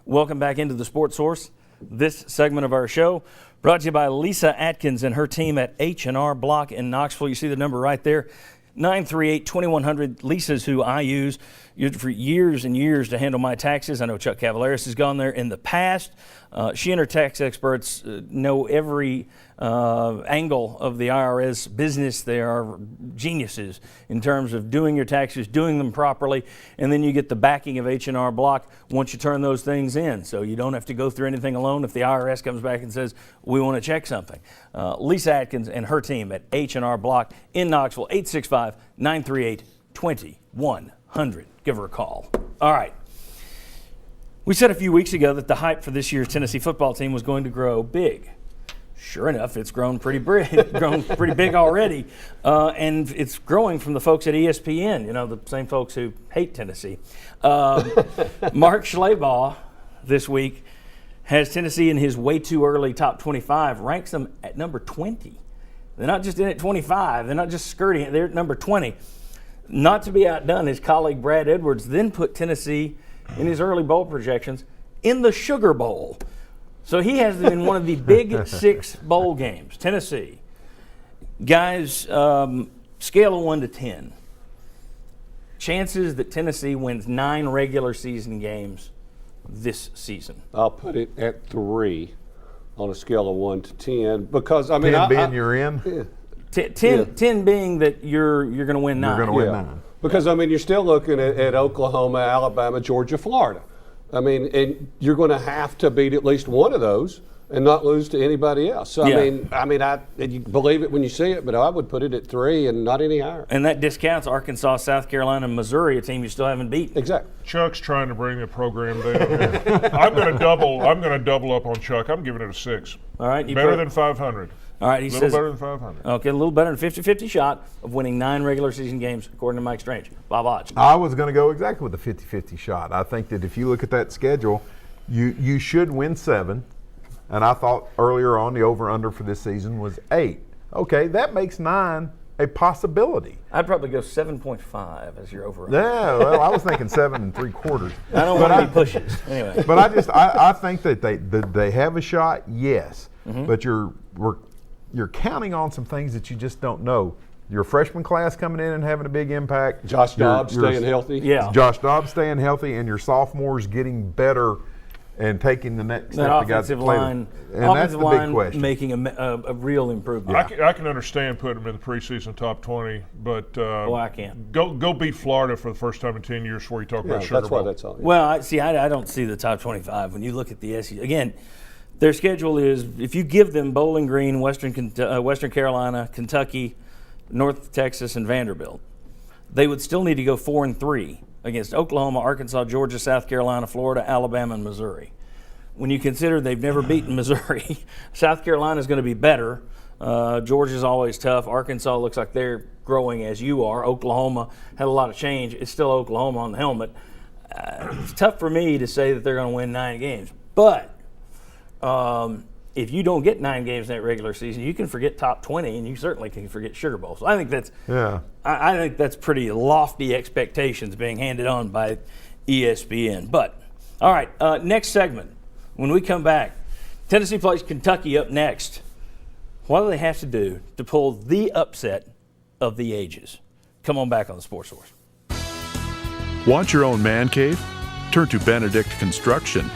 Welcome back into the Sports Source. This segment of our show brought to you by Lisa Atkins and her team at H&R Block in Knoxville. You see the number right there, 938-2100. Lisa's who I use for years and years to handle my taxes. I know Chuck Cavaleris has gone there in the past. She and her tax experts know every angle of the IRS business. They are geniuses in terms of doing your taxes, doing them properly, and then you get the backing of H&R Block once you turn those things in. So you don't have to go through anything alone if the IRS comes back and says, we want to check something. Lisa Atkins and her team at H&R Block in Knoxville, 865-938-2100. Give her a call. All right. We said a few weeks ago that the hype for this year's Tennessee football team was going to grow big. Sure enough, it's grown pretty big already, and it's growing from the folks at ESPN, the same folks who hate Tennessee. Mark Schlabach this week has Tennessee in his way too early top 25, ranks them at number 20. They're not just in at 25, they're not just skirting it, they're at number 20. Not to be outdone, his colleague Brad Edwards then put Tennessee in his early bowl projections in the Sugar Bowl. So he has them in one of the big 6 bowl games. Tennessee. Guys, scale of 1 to 10. Chances that Tennessee wins 9 regular season games this season. I'll put it at 3 on a scale of 1 to 10 because, 10 being you're in? Yeah. 10 being that you're going to win 9. You're going to win 9. Because, you're still looking at Oklahoma, Alabama, Georgia, Florida. And you're going to have to beat at least one of those and not lose to anybody else. So, you believe it when you see it, but I would put it at 3 and not any higher. And that discounts Arkansas, South Carolina, and Missouri, a team you still haven't beaten. Exactly. Chuck's trying to bring the program down. I'm going to double up on Chuck. I'm giving it a 6. All right. Better than 500. All right, he says. A little better than 500. Okay, a little better than 50-50 shot of winning 9 regular season games, according to Mike Strange. Bob Hodge. I was going to go exactly with the 50-50 shot. I think that if you look at that schedule, you should win 7. And I thought earlier on the over-under for this season was 8. Okay, that makes 9 a possibility. I'd probably go 7.5 as your over-under. Yeah, well, I was thinking 7 3/4. I don't want any pushes. Anyway. But I think that they have a shot, yes. Mm-hmm. But you're counting on some things that you just don't know. Your freshman class coming in and having a big impact. Josh Dobbs staying healthy. Yeah. Josh Dobbs staying healthy, and your sophomores getting better and taking the next step. That offensive line, and that's the big question. Making a real improvement. I can understand putting them in the preseason top 20, but I can't. Go beat Florida for the first time in 10 years before you talk about Sugar that's Bowl. why that's all. Yeah. Well, I don't see the top 25 when you look at the SEC. Again, their schedule is, if you give them Bowling Green, Western Carolina, Kentucky, North Texas, and Vanderbilt, they would still need to go 4-3 against Oklahoma, Arkansas, Georgia, South Carolina, Florida, Alabama, and Missouri. When you consider they've never beaten Missouri, South Carolina is going to be better. Georgia's always tough. Arkansas looks like they're growing as you are. Oklahoma had a lot of change. It's still Oklahoma on the helmet. It's tough for me to say that they're going to win 9 games. But if you don't get 9 games in that regular season, you can forget top 20, and you certainly can forget Sugar Bowl. So I think that's I think that's pretty lofty expectations being handed on by ESPN. But all right, next segment. When we come back, Tennessee plays Kentucky up next. What do they have to do to pull the upset of the ages? Come on back on the Sports Source. Want your own man cave? Turn to Benedict Construction.